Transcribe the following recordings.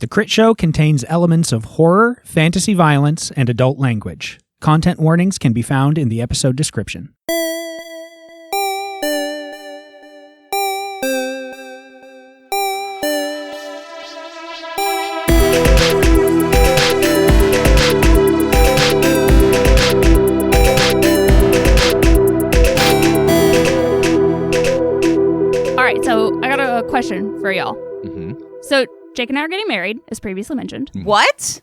The Critshow contains elements of horror, fantasy violence, and adult language. Content warnings can be found in the episode description. Question for y'all. So Jake and I are getting married, as previously mentioned. What?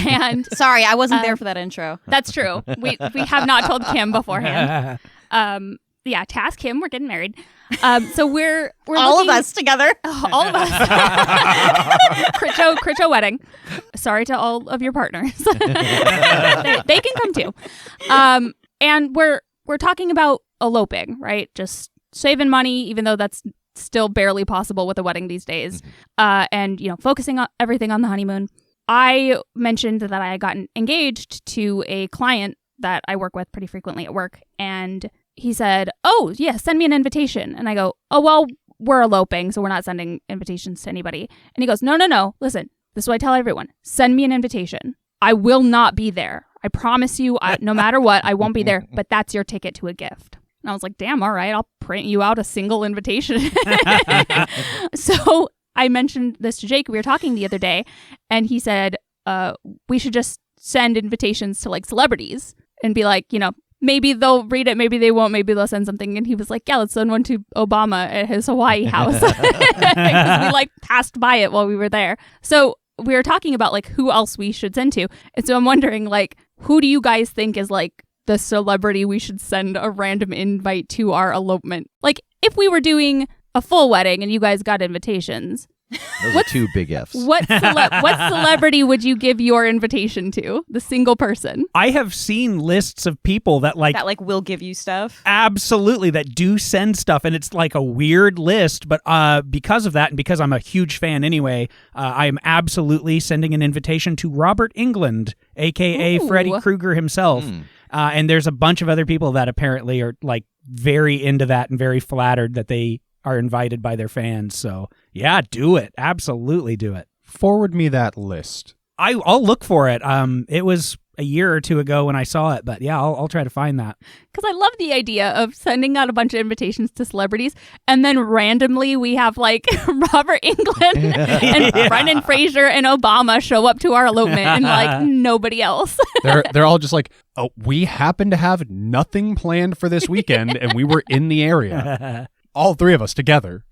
And sorry, I wasn't there for that intro. That's true. We have not told Kim beforehand. Yeah, Tass, Kim, we're getting married. So we're all of us together. All of us. Critshow wedding. Sorry to all of your partners. they can come too. And we're talking about eloping, right? Just saving money, even though that's still barely possible with a wedding these days. And, focusing on everything on the honeymoon. I mentioned that I had gotten engaged to a client that I work with pretty frequently at work. And he said, oh, yeah, send me an invitation. And I go, oh, well, we're eloping, so we're not sending invitations to anybody. And he goes, no, listen, this is what I tell everyone. Send me an invitation. I will not be there. I promise you, no matter what, I won't be there, but that's your ticket to a gift. And I was like, damn, all right, I'll print you out a single invitation. So I mentioned this to Jake. We were talking the other day, and he said, we should just send invitations to like celebrities and be like, maybe they'll read it, maybe they won't, maybe they'll send something. And he was like, yeah, let's send one to Obama at his Hawaii house. Because we passed by it while we were there. So we were talking about like who else we should send to. And so I'm wondering, like, who do you guys think is like the celebrity we should send a random invite to our elopement? Like, if we were doing a full wedding and you guys got invitations, those are two big Fs. What celebrity would you give your invitation to? The single person. I have seen lists of people that will give you stuff. Absolutely, that do send stuff, and it's like a weird list. But because of that, and because I'm a huge fan anyway, I am absolutely sending an invitation to Robert Englund, aka Freddy Krueger himself. And there's a bunch of other people that apparently are like very into that and very flattered that they are invited by their fans. So yeah, do it. Absolutely do it. Forward me that list. I'll look for it. It was a year or two ago when I saw it, but yeah, I'll try to find that. Because I love the idea of sending out a bunch of invitations to celebrities, and then randomly we have like Robert Englund and Brendan Fraser and Obama show up to our elopement, and like nobody else. They're all just like, oh, we happen to have nothing planned for this weekend, and we were in the area. All three of us together.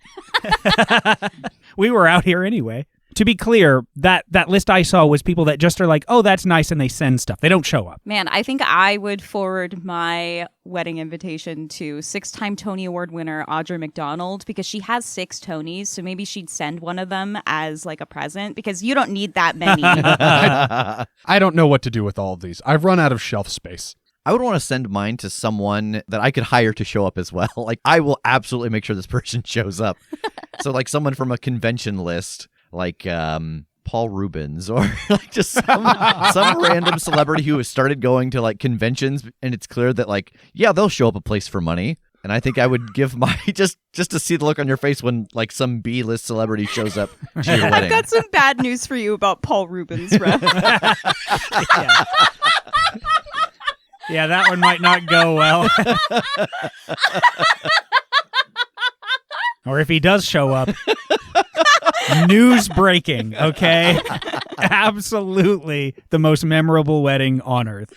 We were out here anyway. To be clear, that list I saw was people that just are like, oh, that's nice, and they send stuff. They don't show up. Man, I think I would forward my wedding invitation to 6-time Tony Award winner Audra McDonald, because she has 6 Tonys, so maybe she'd send one of them as like a present, because you don't need that many. I don't know what to do with all of these. I've run out of shelf space. I would want to send mine to someone that I could hire to show up as well. Like, I will absolutely make sure this person shows up. So like someone from a convention list, like Paul Rubens, or like just some random celebrity who has started going to like conventions, and it's clear that like, yeah, they'll show up a place for money. And I think I would give my just to see the look on your face when like some B-list celebrity shows up to your wedding. I've got some bad news for you about Paul Rubens, Ref. Yeah, that one might not go well. Or if he does show up, news breaking, okay? Absolutely the most memorable wedding on earth.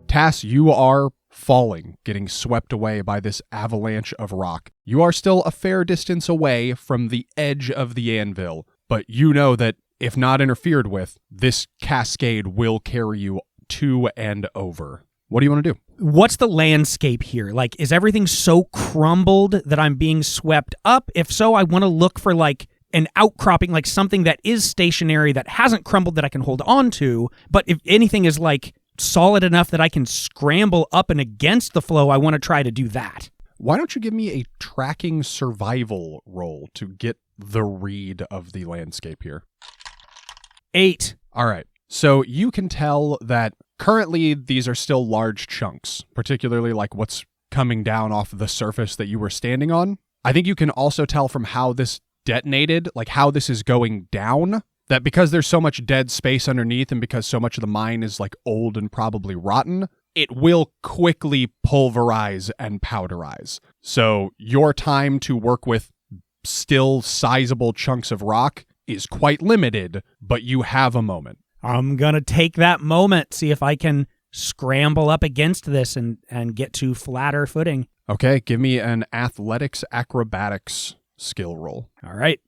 Tass, you are falling, getting swept away by this avalanche of rock. You are still a fair distance away from the edge of the anvil, but you know that if not interfered with, this cascade will carry you to and over. What do you want to do? What's the landscape here? Like, is everything so crumbled that I'm being swept up? If so, I want to look for like an outcropping, like something that is stationary, that hasn't crumbled, that I can hold on to. But if anything is like solid enough that I can scramble up and against the flow, I want to try to do that. Why don't you give me a tracking survival roll to get the read of the landscape here? 8. All right. So you can tell that currently these are still large chunks, particularly like what's coming down off the surface that you were standing on. I think you can also tell from how this detonated, like how this is going down, that because there's so much dead space underneath and because so much of the mine is like old and probably rotten, it will quickly pulverize and powderize. So your time to work with still sizable chunks of rock is quite limited, but you have a moment. I'm going to take that moment, see if I can scramble up against this and get to flatter footing. Okay, give me an athletics acrobatics skill roll. All right.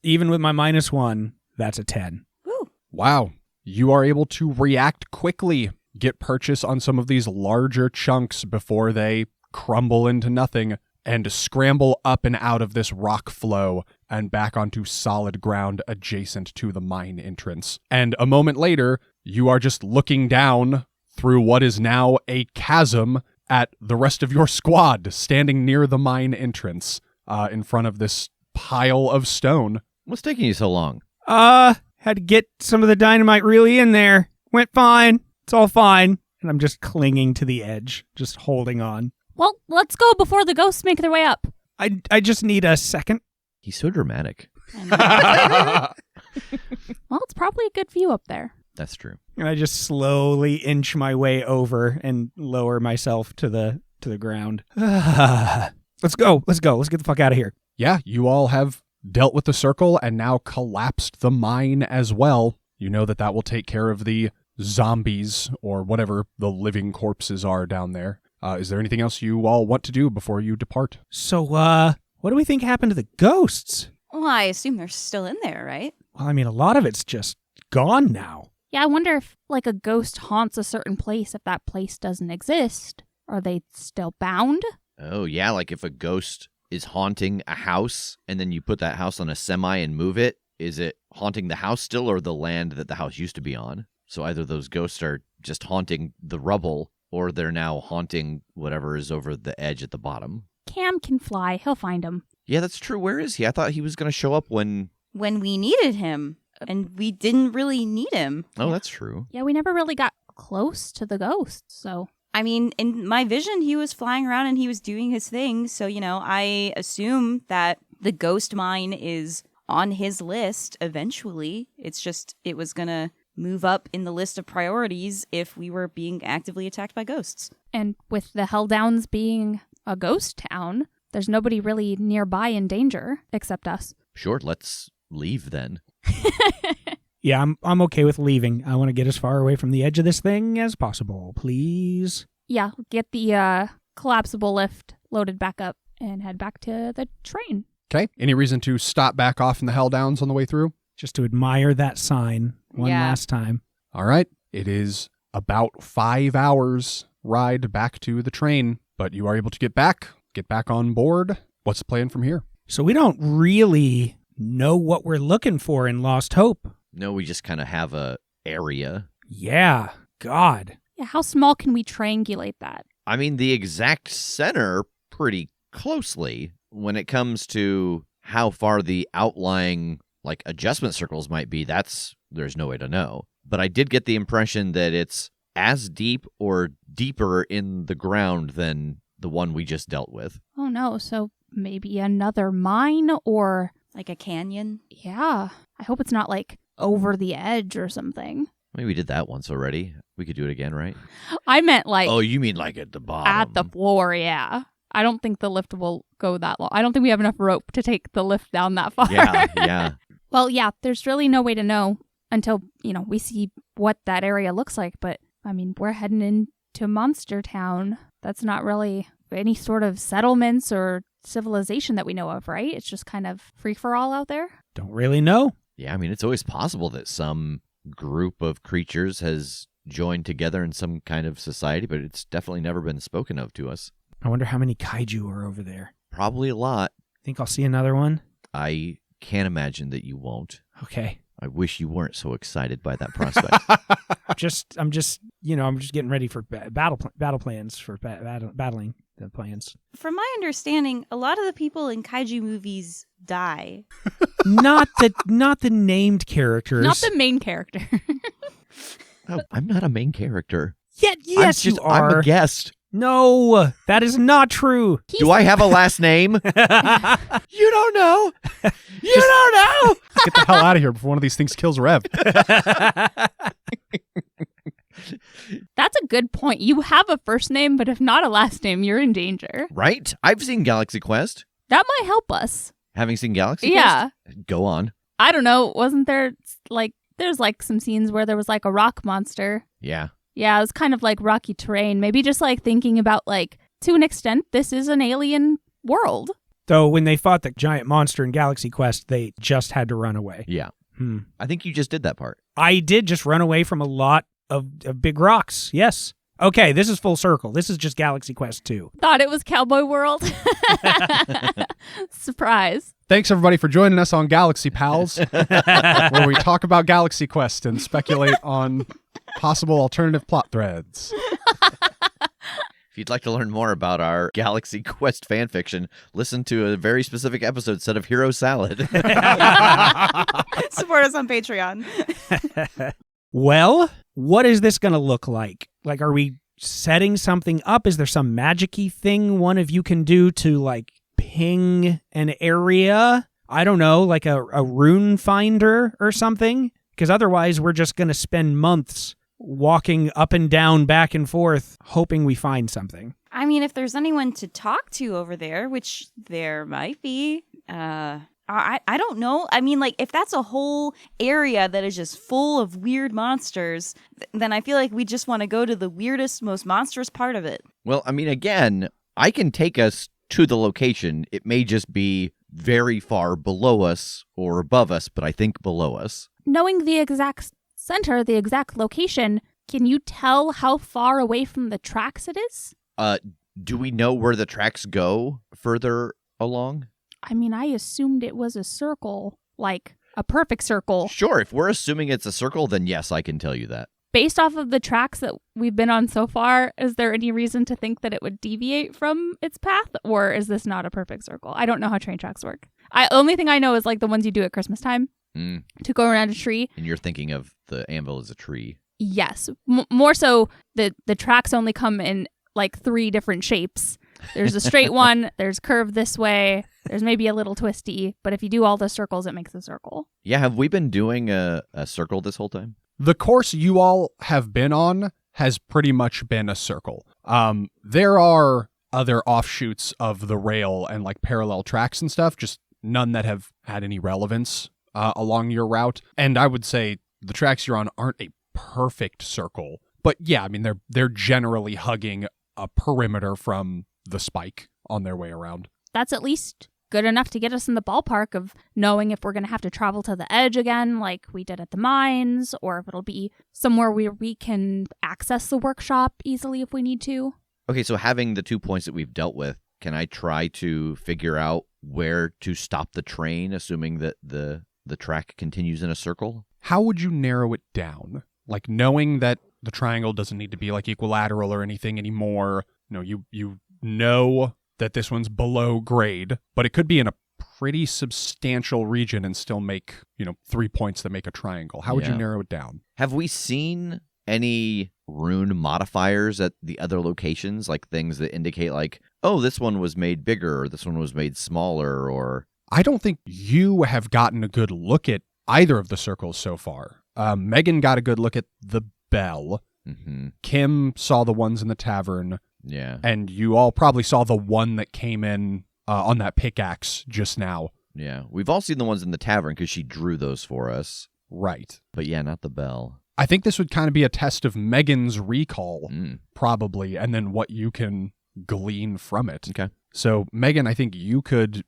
Even with my -1, that's a 10. Woo. Wow. You are able to react quickly, get purchase on some of these larger chunks before they crumble into nothing, and scramble up and out of this rock flow and back onto solid ground adjacent to the mine entrance. And a moment later, you are just looking down through what is now a chasm at the rest of your squad standing near the mine entrance in front of this pile of stone. What's taking you so long? Had to get some of the dynamite really in there. Went fine. It's all fine. And I'm just clinging to the edge, just holding on. Well, let's go before the ghosts make their way up. I just need a second. He's so dramatic. Well, it's probably a good view up there. That's true. And I just slowly inch my way over and lower myself to the ground. Let's go. Let's get the fuck out of here. Yeah, you all have dealt with the circle and now collapsed the mine as well. You know that will take care of the zombies or whatever the living corpses are down there. Is there anything else you all want to do before you depart? So, what do we think happened to the ghosts? Well, I assume they're still in there, right? Well, I mean, a lot of it's just gone now. Yeah, I wonder if, like, a ghost haunts a certain place if that place doesn't exist. Are they still bound? Oh, yeah, like if a ghost is haunting a house and then you put that house on a semi and move it, is it haunting the house still or the land that the house used to be on? So either those ghosts are just haunting the rubble or they're now haunting whatever is over the edge at the bottom. Cam can fly. He'll find him. Yeah, that's true. Where is he? I thought he was going to show up when we needed him, and we didn't really need him. Oh, that's true. Yeah, we never really got close to the ghosts, so... I mean, in my vision, he was flying around and he was doing his thing, so, I assume that the ghost mine is on his list eventually. It's just, it was going to move up in the list of priorities if we were being actively attacked by ghosts. And with the Helldowns being a ghost town, there's nobody really nearby in danger except us. Sure, let's leave then. Yeah, I'm okay with leaving. I want to get as far away from the edge of this thing as possible, please. Yeah, get the collapsible lift loaded back up and head back to the train. Okay. Any reason to stop back off in the Helldowns on the way through? Just to admire that sign one last time. All right. It is about 5 hours ride back to the train, but you are able to get back on board. What's the plan from here? So we don't really know what we're looking for in Lost Hope. No, we just kind of have a area. Yeah, God. Yeah, how small can we triangulate that? I mean, the exact center pretty closely when it comes to how far the outlying adjustment circles might be. There's no way to know. But I did get the impression that it's as deep or deeper in the ground than the one we just dealt with. Oh no, so maybe another mine or... Like a canyon? Yeah, I hope it's not over the edge or something. I mean, we did that once already. We could do it again, right? I meant Oh, you mean at the bottom? at the floor, yeah. I don't think the lift will go that long. I don't think we have enough rope to take the lift down that far. Yeah. Well, yeah, there's really no way to know until, we see what that area looks like. But, I mean, we're heading into Monster Town. That's not really any sort of settlements or civilization that we know of, right? It's just kind of free-for-all out there. Don't really know. Yeah, I mean, it's always possible that some group of creatures has joined together in some kind of society, but it's definitely never been spoken of to us. I wonder how many kaiju are over there. Probably a lot. Think I'll see another one? I can't imagine that you won't. Okay. I wish you weren't so excited by that prospect. I'm just getting ready for battle plans for battling the plans. From my understanding, a lot of the people in kaiju movies die. Not the named characters. Not the main character. Oh, I'm not a main character. Yes, you are. I'm a guest. No, that is not true. Do I have a last name? You don't know. You don't know. Get the hell out of here before one of these things kills Rev. That's a good point. You have a first name, but if not a last name, you're in danger. Right? I've seen Galaxy Quest. That might help us. Having seen Galaxy Yeah. Quest? Go on. I don't know. Wasn't there there's some scenes where there was a rock monster? Yeah. Yeah, it was kind of like rocky terrain. Maybe just thinking about to an extent, this is an alien world. Though when they fought the giant monster in Galaxy Quest, they just had to run away. Yeah. I think you just did that part. I did just run away from a lot of big rocks. Yes. Okay, this is full circle. This is just Galaxy Quest 2. Thought it was Cowboy World. Surprise. Thanks, everybody, for joining us on Galaxy Pals, where we talk about Galaxy Quest and speculate on possible alternative plot threads. If you'd like to learn more about our Galaxy Quest fanfiction, listen to a very specific episode set of Hero Salad. Support us on Patreon. Well, what is this going to look like? Are we setting something up? Is there some magic-y thing one of you can do to, ping an area? I don't know, a rune finder or something? Because otherwise, we're just going to spend months walking up and down, back and forth, hoping we find something. I mean, if there's anyone to talk to over there, which there might be, I don't know. I mean, if that's a whole area that is just full of weird monsters, then I feel like we just want to go to the weirdest, most monstrous part of it. Well, I mean, again, I can take us to the location. It may just be very far below us or above us, but I think below us. Knowing the exact center, the exact location, can you tell how far away from the tracks it is? Do we know where the tracks go further along? I mean, I assumed it was a circle, a perfect circle. Sure, if we're assuming it's a circle, then yes, I can tell you that. Based off of the tracks that we've been on so far, is there any reason to think that it would deviate from its path? Or is this not a perfect circle? I don't know how train tracks work. Only thing I know is the ones you do at Christmas time to go around a tree. And you're thinking of the anvil as a tree. Yes. More so, the tracks only come in 3 different shapes. There's a straight one, there's curved this way, there's maybe a little twisty, but if you do all the circles, it makes a circle. Yeah, have we been doing a circle this whole time? The course you all have been on has pretty much been a circle. There are other offshoots of the rail and parallel tracks and stuff, just none that have had any relevance along your route. And I would say the tracks you're on aren't a perfect circle, but yeah, I mean they're generally hugging a perimeter from the spike on their way around. That's at least good enough to get us in the ballpark of knowing if we're going to have to travel to the edge again like we did at the mines, or if it'll be somewhere where we can access the workshop easily if we need to. Okay, so having the 2 points that we've dealt with, can I try to figure out where to stop the train, assuming that the track continues in a circle? How would you narrow it down? Knowing that the triangle doesn't need to be equilateral or anything anymore. You know that this one's below grade, but it could be in a pretty substantial region and still make, 3 points that make a triangle. How would you narrow it down? Have we seen any rune modifiers at the other locations, things that indicate oh, this one was made bigger or this one was made smaller? Or I don't think you have gotten a good look at either of the circles so far. Megan got a good look at the bell. Mm-hmm. Kim saw the ones in the tavern. Yeah. And you all probably saw the one that came in on that pickaxe just now. Yeah. We've all seen the ones in the tavern because she drew those for us. Right. But yeah, not the bell. I think this would kind of be a test of Megan's recall, probably, and then what you can glean from it. Okay. So, Megan, I think you could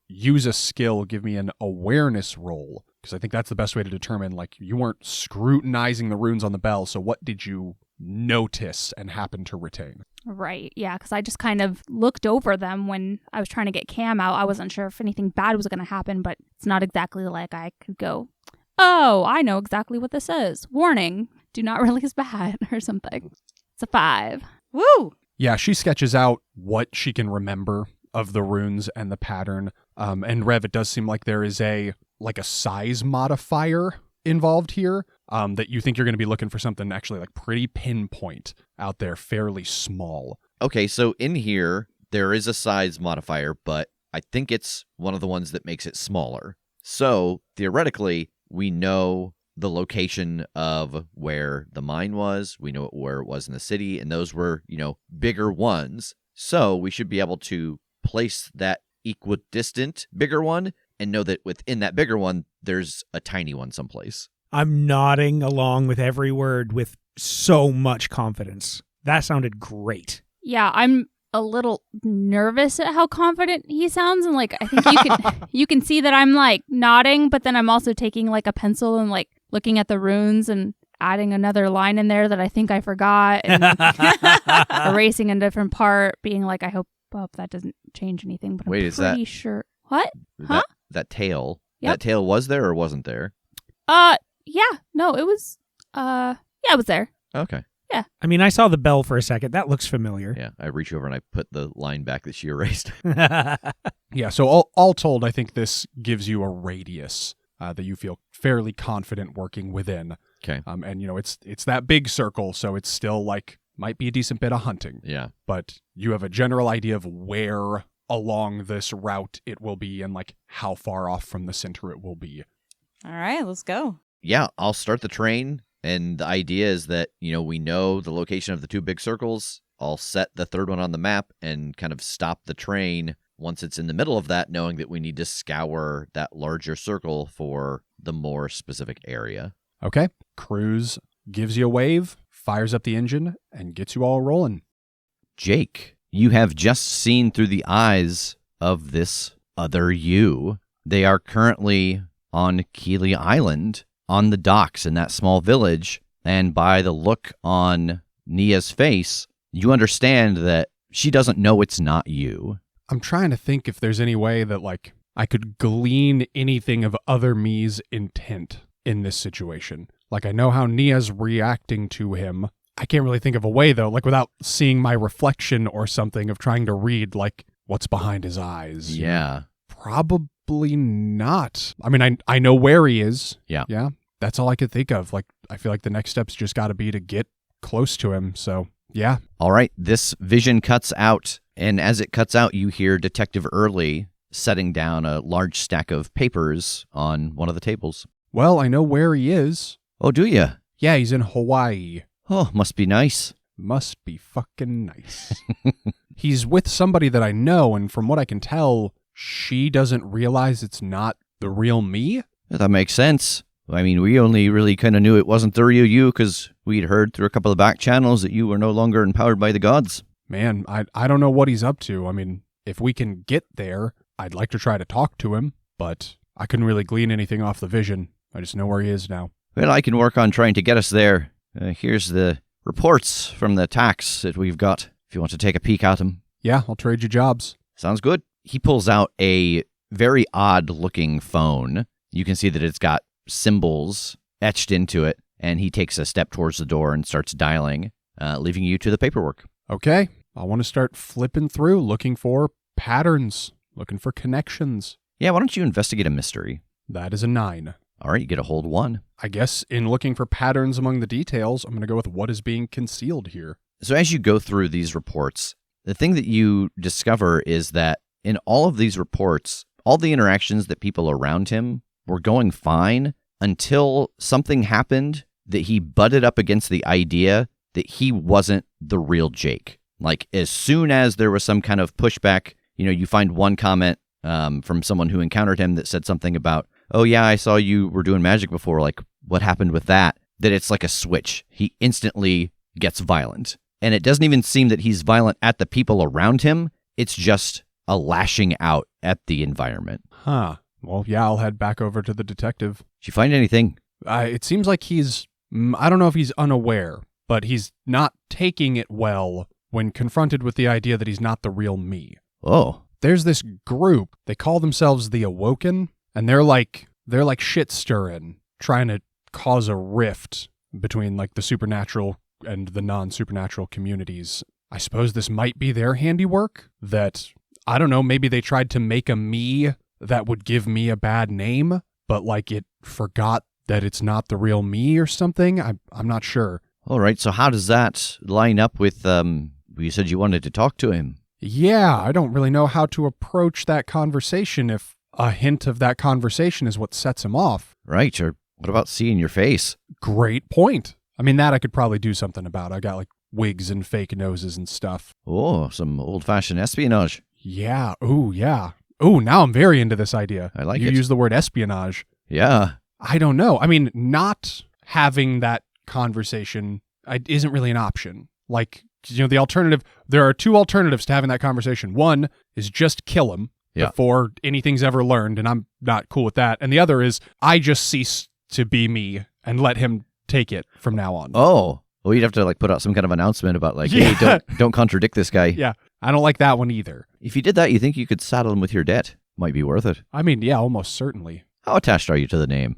use a skill, give me an awareness roll, because I think that's the best way to determine, you weren't scrutinizing the runes on the bell, so what did you notice and happen to retain? Right, yeah, because I just kind of looked over them when I was trying to get Cam out. I wasn't sure if anything bad was going to happen, but it's not exactly like I could go, oh, I know exactly what this is. Warning, do not release bad or something. It's a 5. Woo! Yeah, she sketches out what she can remember of the runes and the pattern. And Rev, it does seem like there is a size modifier involved here, that you think you're going to be looking for something actually pretty pinpoint out there, fairly small. Okay, so in here, there is a size modifier, but I think it's one of the ones that makes it smaller. So, theoretically, we know the location of where the mine was. We know where it was in the city, and those were, bigger ones. So, we should be able to place that equidistant bigger one and know that within that bigger one, there's a tiny one someplace. I'm nodding along with every word with so much confidence. That sounded great. Yeah, I'm a little nervous at how confident he sounds, and I think you can see that I'm nodding, but then I'm also taking a pencil and looking at the runes and adding another line in there that I think I forgot, and erasing a different part, being I hope that doesn't change anything, but Wait, I'm pretty sure. What? Huh? That tail. Yep. That tail was there or wasn't there? Yeah. No, it was it was there. Okay. Yeah. I mean, I saw the bell for a second. That looks familiar. Yeah, I reach over and I put the line back that she erased. Yeah, so all told, I think this gives you a radius that you feel fairly confident working within. Okay. And it's that big circle, so it's still might be a decent bit of hunting. Yeah. But you have a general idea of where along this route it will be and how far off from the center it will be. All right, let's go. Yeah, I'll start the train. And the idea is that, we know the location of the two big circles. I'll set the third one on the map and kind of stop the train once it's in the middle of that, knowing that we need to scour that larger circle for the more specific area. Okay. Cruz gives you a wave, fires up the engine, and gets you all rolling. Jake, you have just seen through the eyes of this other you. They are currently on Keeley Island, on the docks in that small village, and by the look on Nia's face, you understand that she doesn't know it's not you. I'm trying to think if there's any way that, I could glean anything of other me's intent in this situation. I know how Nia's reacting to him. I can't really think of a way, though, without seeing my reflection or something of trying to read, what's behind his eyes. Yeah. Probably not. I mean, I know where he is. Yeah. Yeah. That's all I could think of. I feel like the next step's just got to be to get close to him. So, yeah. All right. This vision cuts out, and as it cuts out, you hear Detective Early setting down a large stack of papers on one of the tables. Well, I know where he is. Oh, do you? Yeah, he's in Hawaii. Oh, must be nice. Must be fucking nice. He's with somebody that I know, and from what I can tell, she doesn't realize it's not the real me. That makes sense. I mean, we only really kind of knew it wasn't the real you because we'd heard through a couple of back channels that you were no longer empowered by the gods. Man, I don't know what he's up to. I mean, if we can get there, I'd like to try to talk to him, but I couldn't really glean anything off the vision. I just know where he is now. Well, I can work on trying to get us there. Here's the reports from the attacks that we've got, if you want to take a peek at them. Yeah, I'll trade you jobs. Sounds good. He pulls out a very odd-looking phone. You can see that it's got symbols etched into it, and he takes a step towards the door and starts dialing, leaving you to the paperwork. Okay, I want to start flipping through, looking for patterns, looking for connections. Yeah, why don't you investigate a mystery? That is a 9. All right, you get a hold 1. I guess in looking for patterns among the details, I'm going to go with what is being concealed here. So as you go through these reports, the thing that you discover is that in all of these reports, all the interactions that people around him were going fine until something happened that he butted up against the idea that he wasn't the real Jake. As soon as there was some kind of pushback, you find one comment from someone who encountered him that said something about, oh yeah, I saw you were doing magic before, what happened with that? That it's like a switch. He instantly gets violent. And it doesn't even seem that he's violent at the people around him. It's just a lashing out at the environment. Huh. Well, yeah, I'll head back over to the detective. Did you find anything? It seems like he's, I don't know if he's unaware, but he's not taking it well when confronted with the idea that he's not the real me. Oh. There's this group, they call themselves the Awoken, and they're like shit stirring, trying to cause a rift between the supernatural and the non-supernatural communities. I suppose this might be their handiwork, that, I don't know, maybe they tried to make a me that would give me a bad name, but it forgot that it's not the real me or something. I'm not sure. All right, so how does that line up with You said you wanted to talk to him. Yeah, I don't really know how to approach that conversation if a hint of that conversation is what sets him off. Right, or what about seeing your face? Great point. I mean, that I could probably do something about. I got like wigs and fake noses and stuff. Oh, some old-fashioned espionage. Yeah. Ooh, yeah. Ooh, now I'm very into this idea. I like you it. You use the word espionage. Yeah. I don't know. I mean, not having that conversation isn't really an option. Like, the alternative, there are two alternatives to having that conversation. One is just kill him before anything's ever learned, and I'm not cool with that. And the other is I just cease to be me and let him take it from now on. Oh. Well, you'd have to put out some kind of announcement about hey, don't contradict this guy. Yeah. I don't like that one either. If you did that, you think you could saddle him with your debt? Might be worth it. I mean, yeah, almost certainly. How attached are you to the name?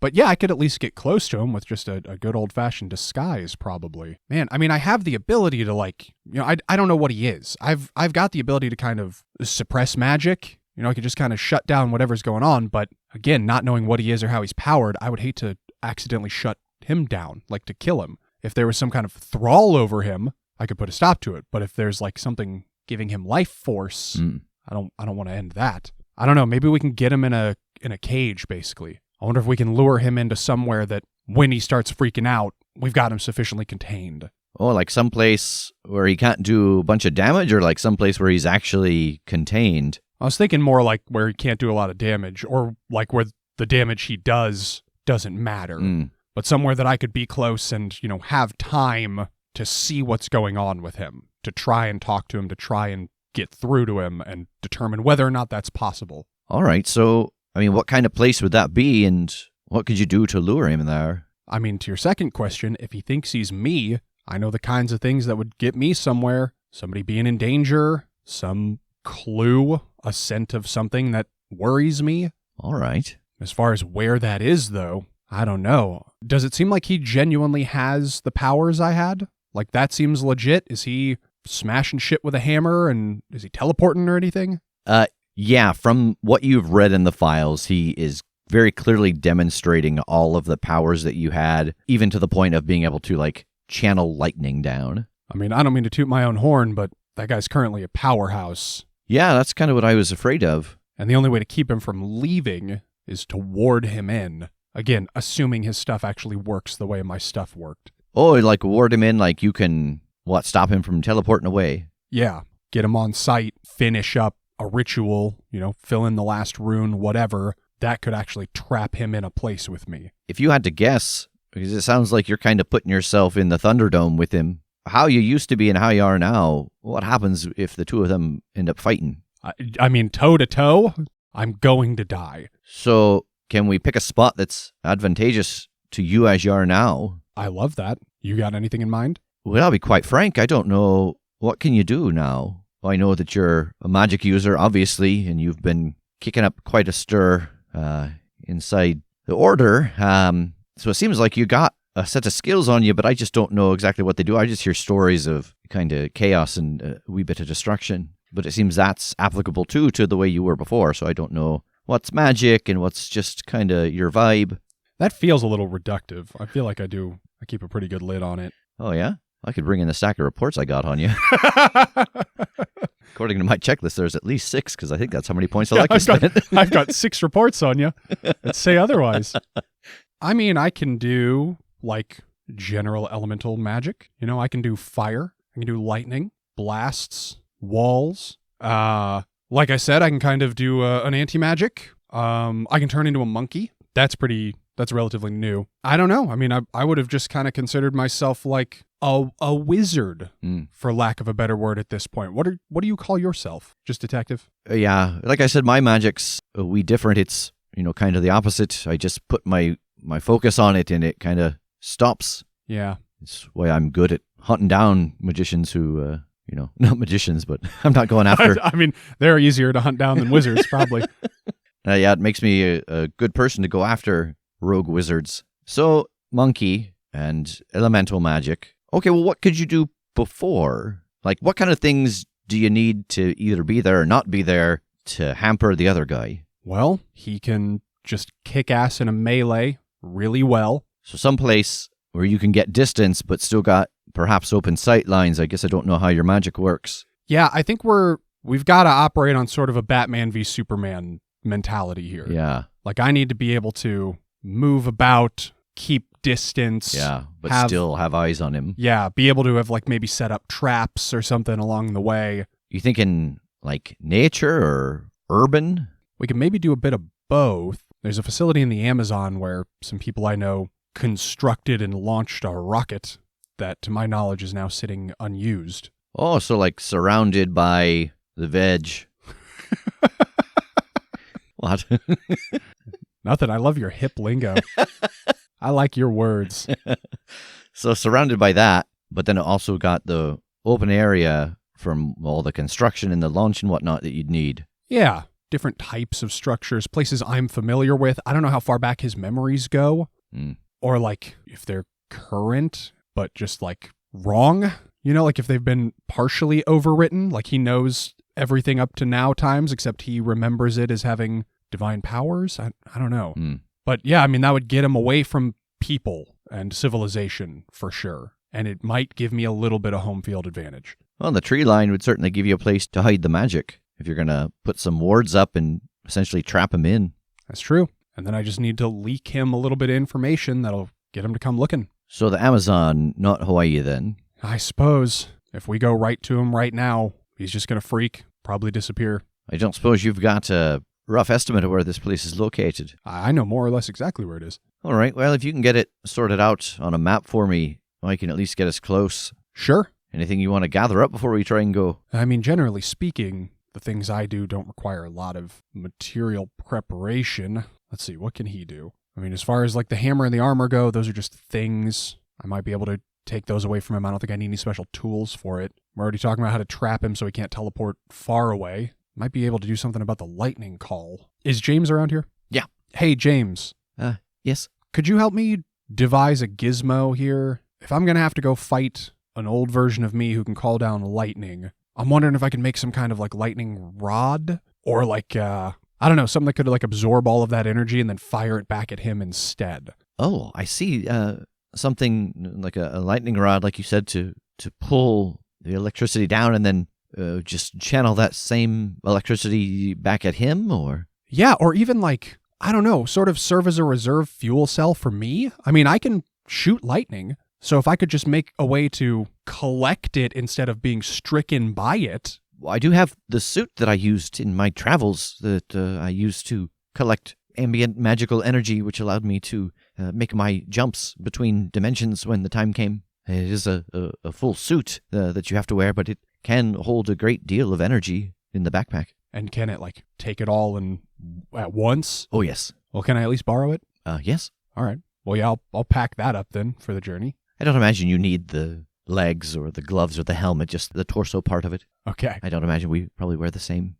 But yeah, I could at least get close to him with just a good old-fashioned disguise, probably. Man, I mean, I have the ability to I don't know what he is. I've got the ability to kind of suppress magic. I could just kind of shut down whatever's going on. But again, not knowing what he is or how he's powered, I would hate to accidentally shut him down, to kill him. If there was some kind of thrall over him, I could put a stop to it. But if there's something giving him life force, I don't want to end that. I don't know. Maybe we can get him in a cage, basically. I wonder if we can lure him into somewhere that when he starts freaking out, we've got him sufficiently contained. Oh, someplace where he can't do a bunch of damage, or someplace where he's actually contained? I was thinking more where he can't do a lot of damage, or where the damage he does doesn't matter. But somewhere that I could be close and, have time to see what's going on with him, to try and talk to him, to try and get through to him and determine whether or not that's possible. All right, so, what kind of place would that be, and what could you do to lure him there? To your second question, if he thinks he's me, I know the kinds of things that would get me somewhere. Somebody being in danger, some clue, a scent of something that worries me. All right. As far as where that is, though, I don't know. Does it seem like he genuinely has the powers I had? That seems legit? Is he smashing shit with a hammer, and is he teleporting or anything? Yeah, from what you've read in the files, he is very clearly demonstrating all of the powers that you had, even to the point of being able to, channel lightning down. I don't mean to toot my own horn, but that guy's currently a powerhouse. Yeah, that's kind of what I was afraid of. And the only way to keep him from leaving is to ward him in. Again, assuming his stuff actually works the way my stuff worked. Oh, ward him in, you can, stop him from teleporting away? Yeah, get him on site, finish up a ritual, fill in the last rune, whatever, that could actually trap him in a place with me. If you had to guess, because it sounds like you're kind of putting yourself in the Thunderdome with him, how you used to be and how you are now, what happens if the two of them end up fighting? Toe to toe, I'm going to die. So can we pick a spot that's advantageous to you as you are now? I love that. You got anything in mind? Well, I'll be quite frank. I don't know. What can you do now? I know that you're a magic user, obviously, and you've been kicking up quite a stir inside the Order. So it seems like you got a set of skills on you, but I just don't know exactly what they do. I just hear stories of kind of chaos and a wee bit of destruction. But it seems that's applicable too to the way you were before, so I don't know what's magic and what's just kind of your vibe. That feels a little reductive. I feel like I keep a pretty good lid on it. Oh, yeah? I could bring in the stack of reports I got on you. According to my checklist, there's at least 6, because I think that's how many points I spend. I've got 6 reports on you. Let's say otherwise. I can do, general elemental magic. I can do fire. I can do lightning, blasts, walls. Like I said, I can kind of do an anti-magic. I can turn into a monkey. That's relatively new. I don't know. I would have just kind of considered myself like a wizard, for lack of a better word at this point. What do you call yourself? Just detective? Yeah. Like I said, my magic's different. It's, kind of the opposite. I just put my focus on it and it kind of stops. Yeah. It's why I'm good at hunting down magicians who, not magicians, but I'm not going after. They're easier to hunt down than wizards, probably. Yeah, it makes me a good person to go after rogue wizards. So, monkey and elemental magic. Okay, well, what could you do before? What kind of things do you need to either be there or not be there to hamper the other guy? Well, he can just kick ass in a melee really well. So someplace where you can get distance but still got perhaps open sight lines. I guess I don't know how your magic works. Yeah, I think we've got to operate on sort of a Batman v Superman mentality here. Yeah. Like, I need to be able to move about, keep distance. Yeah, but still have eyes on him. Yeah, be able to have, like, maybe set up traps or something along the way. You thinking, like, nature or urban? We can maybe do a bit of both. There's a facility in the Amazon where some people I know constructed and launched a rocket that, to my knowledge, is now sitting unused. Oh, so like surrounded by the veg. What? Nothing. I love your hip lingo. I like your words. So surrounded by that, but then it also got the open area from all the construction and the launch and whatnot that you'd need. Yeah. Different types of structures, places I'm familiar with. I don't know how far back his memories go. Or like if they're current, but just like wrong. You know, like if they've been partially overwritten, like he knows everything up to now times, except he remembers it as having divine powers. I don't know. But yeah, I mean, that would get him away from people and civilization for sure. And it might give me a little bit of home field advantage. Well, the tree line would certainly give you a place to hide the magic if you're going to put some wards up and essentially trap him in. That's true. And then I just need to leak him a little bit of information that'll get him to come looking. So the Amazon, not Hawaii then? I suppose. If we go right to him right now, he's just going to freak, probably disappear. I don't suppose you've got a rough estimate of where this place is located. I know more or less exactly where it is. All right, well, if you can get it sorted out on a map for me, I can at least get us close. Sure. Anything you want to gather up before we try and go? I mean, generally speaking, the things I do don't require a lot of material preparation. Let's see, what can he do? I mean, as far as like the hammer and the armor go, those are just things. I might be able to take those away from him. I don't think I need any special tools for it. We're already talking about how to trap him so he can't teleport far away. Might be able to do something about the lightning call. Is James around here? Yeah. Hey, James. Yes? Could you help me devise a gizmo here? If I'm going to have to go fight an old version of me who can call down lightning, I'm wondering if I can make some kind of like lightning rod or like, I don't know, something that could like absorb all of that energy and then fire it back at him instead. Oh, I see. Something like a lightning rod, like you said, to pull the electricity down and then just channel that same electricity back at him, or? Yeah, or even like, I don't know, sort of serve as a reserve fuel cell for me. I mean, I can shoot lightning, so if I could just make a way to collect it instead of being stricken by it. Well, I do have the suit that I used in my travels that I used to collect ambient magical energy, which allowed me to make my jumps between dimensions when the time came. It is a full suit that you have to wear, but it can hold a great deal of energy in the backpack. And can it like take it all in at once? Oh, yes. Well, can I at least borrow it? Yes. All right. Well, yeah, I'll pack that up then for the journey. I don't imagine you need the legs or the gloves or the helmet, just the torso part of it. Okay. I don't imagine we probably wear the same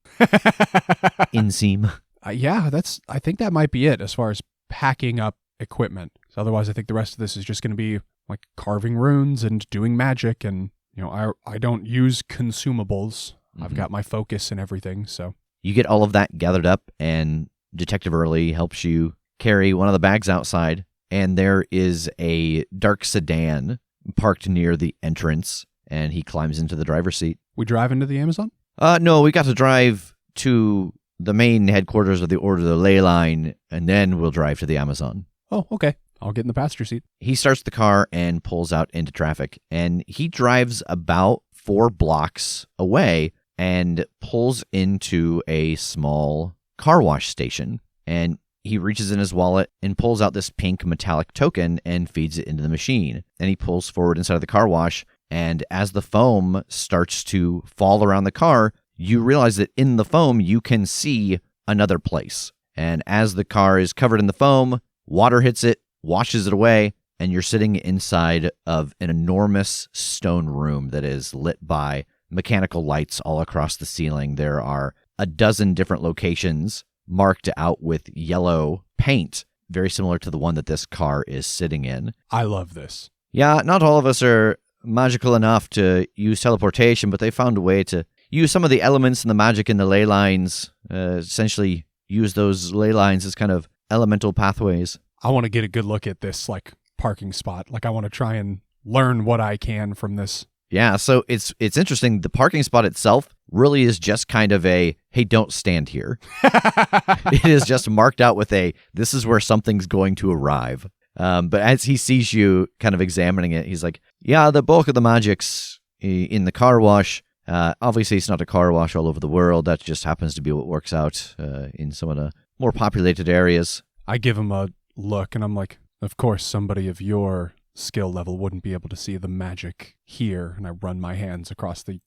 inseam. Yeah, I think that might be it as far as packing up equipment. So otherwise, I think the rest of this is just going to be like carving runes and doing magic. And, you know, I don't use consumables. Mm-hmm. I've got my focus and everything, so. You get all of that gathered up, and Detective Early helps you carry one of the bags outside, and there is a dark sedan parked near the entrance, and he climbs into the driver's seat. We drive into the Amazon? No, we got to drive to the main headquarters of the Order of the Ley Line, and then we'll drive to the Amazon. Oh, okay. I'll get in the passenger seat. He starts the car and pulls out into traffic, and he drives about 4 blocks away and pulls into a small car wash station. And he reaches in his wallet and pulls out this pink metallic token and feeds it into the machine. And he pulls forward inside of the car wash, and as the foam starts to fall around the car, you realize that in the foam you can see another place. And as the car is covered in the foam, water hits it, washes it away, and you're sitting inside of an enormous stone room that is lit by mechanical lights all across the ceiling. There are a dozen different locations marked out with yellow paint, very similar to the one that this car is sitting in. I love this. Yeah, not all of us are magical enough to use teleportation, but they found a way to use some of the elements and the magic in the ley lines, essentially use those ley lines as kind of elemental pathways. I want to get a good look at this, like, parking spot. Like, I want to try and learn what I can from this. Yeah, so it's interesting. The parking spot itself really is just kind of a, hey, don't stand here. It is just marked out with a, this is where something's going to arrive. But as he sees you kind of examining it, he's like, yeah, the bulk of the magic's in the car wash. Obviously, it's not a car wash all over the world. That just happens to be what works out in some of the more populated areas. I give him a look, and I'm like, of course, somebody of your skill level wouldn't be able to see the magic here. And I run my hands across the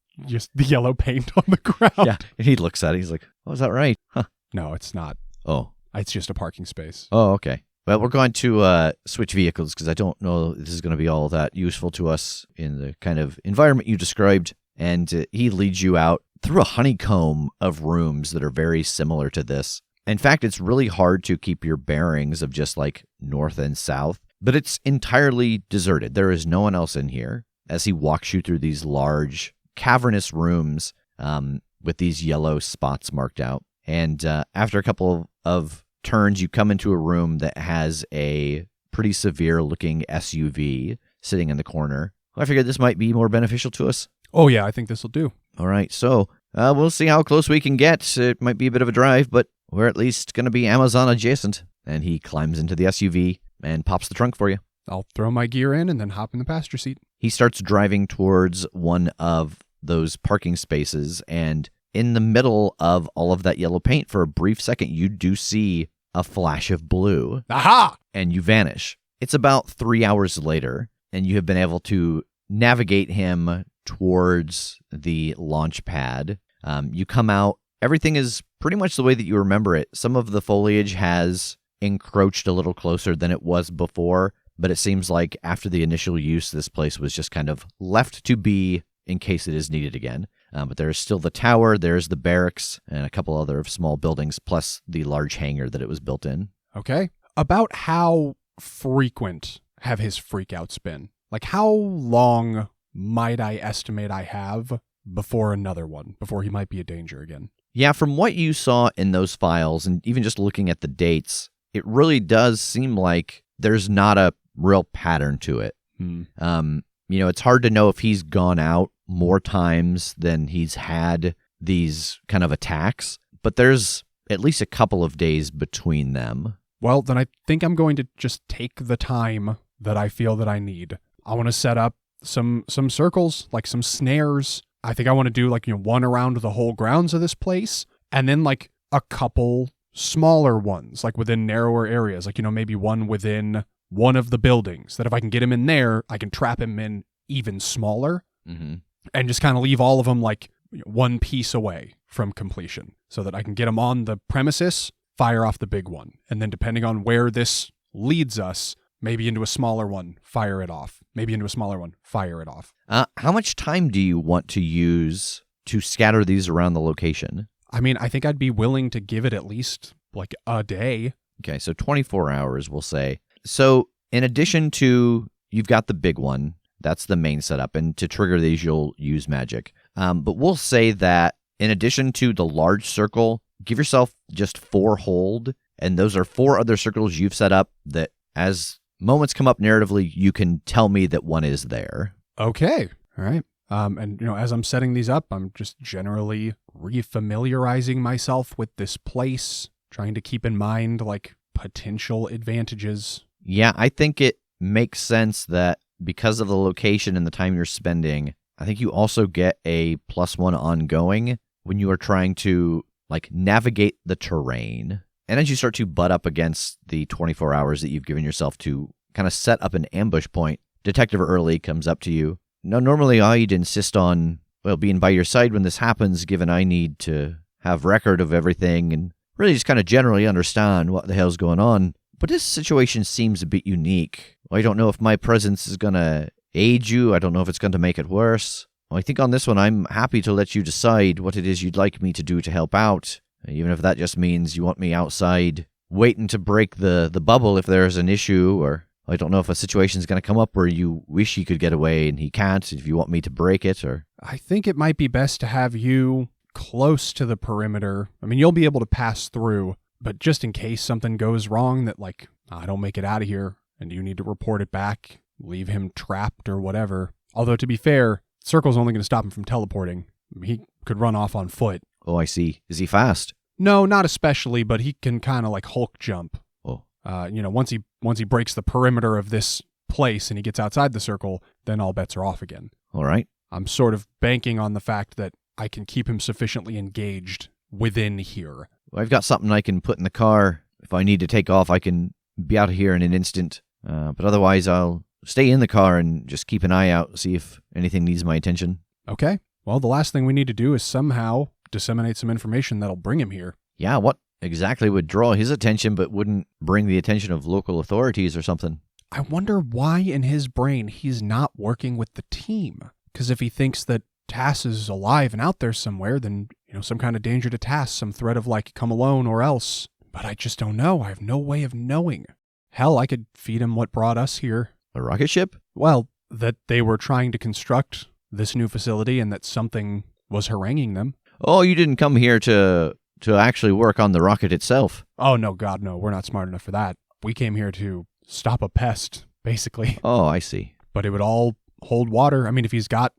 yellow paint on the ground. Yeah, and he looks at it. He's like, oh, is that right? Huh. No, it's not. Oh. It's just a parking space. Oh, okay. Well, we're going to switch vehicles because I don't know this is going to be all that useful to us in the kind of environment you described. And he leads you out through a honeycomb of rooms that are very similar to this. In fact, it's really hard to keep your bearings of just like north and south, but it's entirely deserted. There is no one else in here as he walks you through these large cavernous rooms with these yellow spots marked out. And after a couple of turns, you come into a room that has a pretty severe looking SUV sitting in the corner. I figured this might be more beneficial to us. Oh, yeah, I think this will do. All right, so we'll see how close we can get. It might be a bit of a drive, but we're at least going to be Amazon adjacent. And he climbs into the SUV and pops the trunk for you. I'll throw my gear in and then hop in the passenger seat. He starts driving towards one of those parking spaces, and in the middle of all of that yellow paint, for a brief second, you do see a flash of blue. Aha! And you vanish. It's about 3 hours later, and you have been able to navigate him towards the launch pad. You come out. Everything is pretty much the way that you remember it. Some of the foliage has encroached a little closer than it was before, but it seems like after the initial use, this place was just kind of left to be in case it is needed again. But there's still the tower, there's the barracks, and a couple other small buildings, plus the large hangar that it was built in. Okay. About how frequent have his freakouts been? Like, how long might I estimate I have before another one, before he might be a danger again? Yeah, from what you saw in those files, and even just looking at the dates, it really does seem like there's not a real pattern to it. It's hard to know if he's gone out more times than he's had these kind of attacks, but there's at least a couple of days between them. Well, then I think I'm going to just take the time that I feel that I need. I want to set up some circles, like some snares. I think I want to do one around the whole grounds of this place, and then like a couple smaller ones, like within narrower areas, maybe one within one of the buildings, that if I can get him in there, I can trap him in even smaller. Mm-hmm. And just kind of leave all of them one piece away from completion so that I can get them on the premises, fire off the big one. And then depending on where this leads us, maybe into a smaller one, fire it off. Maybe into a smaller one, fire it off. How much time do you want to use to scatter these around the location? I mean, I think I'd be willing to give it at least a day. Okay, so 24 hours, we'll say. So in addition to, you've got the big one. That's the main setup, and to trigger these, you'll use magic. But we'll say that in addition to the large circle, give yourself just 4 hold, and those are 4 other circles you've set up that, as moments come up narratively, you can tell me that one is there. Okay, all right. And as I'm setting these up, I'm just generally refamiliarizing myself with this place, trying to keep in mind potential advantages. Yeah, I think it makes sense that because of the location and the time you're spending, I think you also get a +1 ongoing when you are trying to navigate the terrain. And as you start to butt up against the 24 hours that you've given yourself to kind of set up an ambush point, Detective Early comes up to you. Now, normally I'd insist on, being by your side when this happens, given I need to have record of everything and really just kind of generally understand what the hell's going on. But this situation seems a bit unique. I don't know if my presence is going to aid you. I don't know if it's going to make it worse. I think on this one, I'm happy to let you decide what it is you'd like me to do to help out, even if that just means you want me outside waiting to break the bubble if there's an issue, or I don't know if a situation's going to come up where you wish he could get away and he can't, if you want me to break it, or... I think it might be best to have you close to the perimeter. I mean, you'll be able to pass through, but just in case something goes wrong that I don't make it out of here and you need to report it back, leave him trapped or whatever. Although, to be fair, circle's only going to stop him from teleporting. He could run off on foot. Oh, I see. Is he fast? No, not especially, but he can kind of like Hulk jump. Oh. Once he breaks the perimeter of this place and he gets outside the circle, then all bets are off again. All right. I'm sort of banking on the fact that I can keep him sufficiently engaged within here. Well, I've got something I can put in the car. If I need to take off, I can be out of here in an instant. But otherwise, I'll stay in the car and just keep an eye out, see if anything needs my attention. Okay. Well, the last thing we need to do is somehow disseminate some information that'll bring him here. Yeah, what exactly would draw his attention but wouldn't bring the attention of local authorities or something? I wonder why in his brain he's not working with the team. Because if he thinks that Tass is alive and out there somewhere, then, some kind of danger to Tass, some threat of like, come alone or else. But I just don't know. I have no way of knowing. Hell, I could feed him what brought us here. A rocket ship? Well, that they were trying to construct this new facility and that something was haranguing them. Oh, you didn't come here to actually work on the rocket itself. Oh, no, God, no. We're not smart enough for that. We came here to stop a pest, basically. Oh, I see. But it would all hold water. I mean, if he's got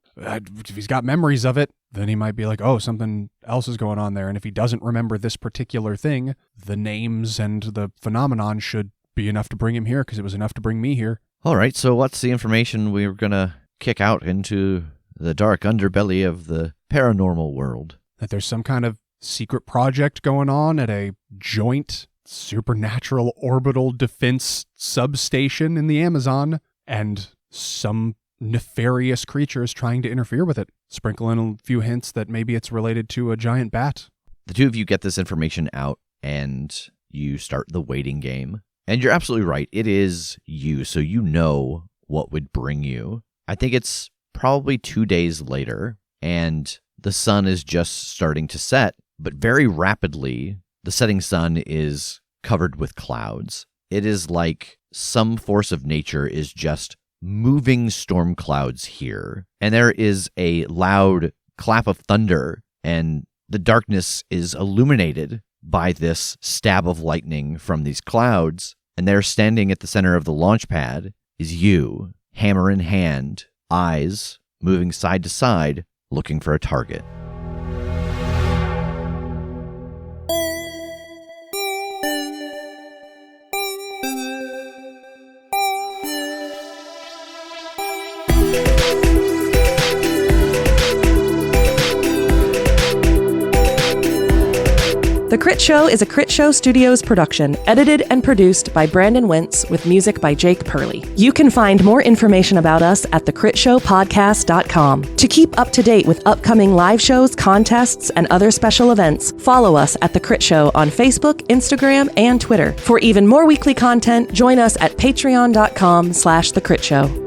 memories of it, then he might be like, oh, something else is going on there. And if he doesn't remember this particular thing, the names and the phenomenon should be enough to bring him here because it was enough to bring me here. All right, so what's the information we're going to kick out into the dark underbelly of the paranormal world? That there's some kind of secret project going on at a joint supernatural orbital defense substation in the Amazon, and some nefarious creatures trying to interfere with it. Sprinkle in a few hints that maybe it's related to a giant bat. The two of you get this information out, and you start the waiting game. And you're absolutely right. It is you, so you know what would bring you. I think it's probably 2 days later, and the sun is just starting to set, but very rapidly, the setting sun is covered with clouds. It is like some force of nature is just moving storm clouds here. And there is a loud clap of thunder, and the darkness is illuminated by this stab of lightning from these clouds. And there, standing at the center of the launch pad, is you, hammer in hand, eyes moving side to side, looking for a target. The Critshow is a Critshow Studios production, edited and produced by Brandon Wentz with music by Jake Purley. You can find more information about us at thecritshowpodcast.com. To keep up to date with upcoming live shows, contests, and other special events, follow us at The Crit Show on Facebook, Instagram, and Twitter. For even more weekly content, join us at patreon.com/thecritShow.